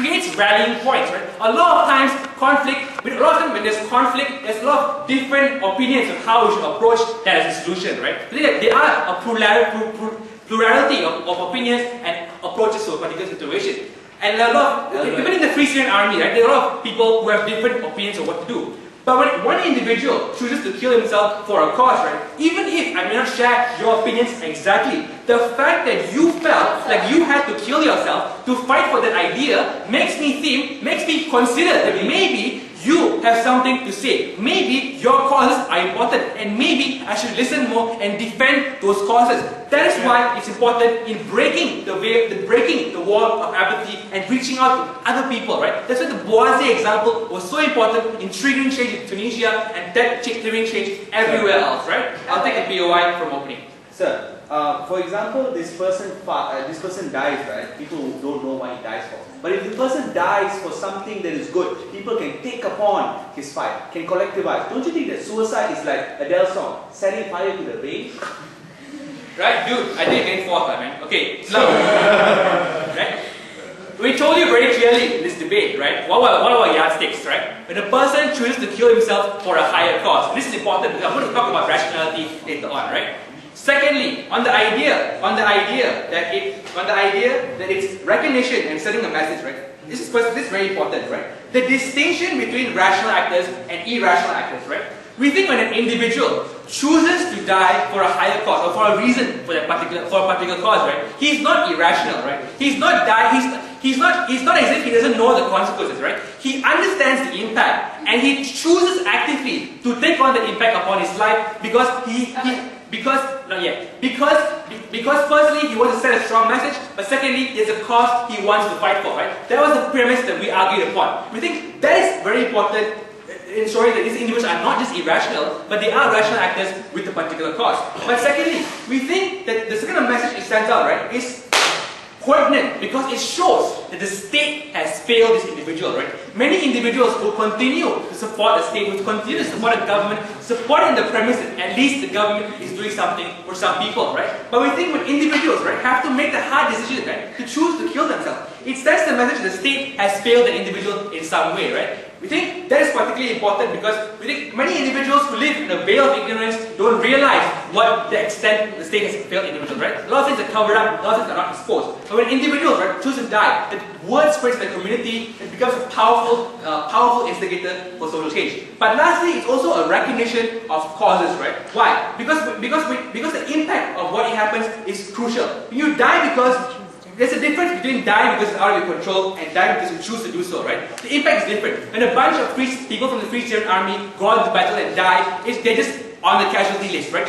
creates rallying points, right? A lot of times, when there's conflict, there's a lot of different opinions on how we should approach that as a solution, right? There are a plurality of opinions and approaches to a particular situation. And even in the Free Syrian Army, right, there are a lot of people who have different opinions of what to do. But when one individual chooses to kill himself for a cause, right, even if I may not share your opinions exactly, the fact that you felt like you had to kill yourself to fight for that idea makes me consider that maybe you have something to say. Maybe your causes are important, and maybe I should listen more and defend those causes. That is why it's important in breaking the wall of apathy and reaching out to other people, right? That's why the Boise example was so important in triggering change in Tunisia and that triggering change everywhere else, right? I'll take a POI from opening. Sir, for example, this person dies, right? People don't know why he dies for. But if the person dies for something that is good, people can take upon his fight, can collectivize. Don't you think that suicide is like Adele's song, setting fire to the rain? Right, dude, I did again fourth, man. Okay, slow. Right? We told you very clearly in this debate, right? What are our yardsticks, right? When a person chooses to kill himself for a higher cause, this is important because I'm going to talk about rationality later on, right? Secondly, on the idea that it's recognition and sending a message, right? This is very important, right? The distinction between rational actors and irrational actors, right? We think when an individual chooses to die for a higher cause or for a reason for a particular cause, right? He's not irrational, right? He's not as if he doesn't know the consequences, right? He understands the impact and he chooses actively to take on the impact upon his life because firstly he wants to send a strong message, but secondly there's a cause he wants to fight for, right? That was the premise that we argued upon. We think that is very important, ensuring that these individuals are not just irrational, but they are rational actors with a particular cause. But secondly, we think that the second message it sends out, right, is poignant because it shows that the state has failed this individual, right? Many individuals will continue to support the state, will continue to support the government, supporting the premise that at least the government is doing something for some people, right? But we think when individuals, right, have to make the hard decision, right, to choose to kill themselves, it sends the message that the state has failed the individual in some way, right? We think that is particularly important because we think many individuals who live in a veil of ignorance don't realize what the extent the state has failed individuals, right? A lot of things are covered up, a lot of things are not exposed. But when individuals, right, choose to die, the word spreads in the community, it becomes a powerful instigator for social change. But lastly, it's also a recognition of causes, right? Why? Because the impact of what happens is crucial. When you die because there's a difference between dying because it's out of your control and dying because you choose to do so, right? The impact is different. When a bunch of people from the Free Syrian Army go into battle and die, they're just on the casualty list, right?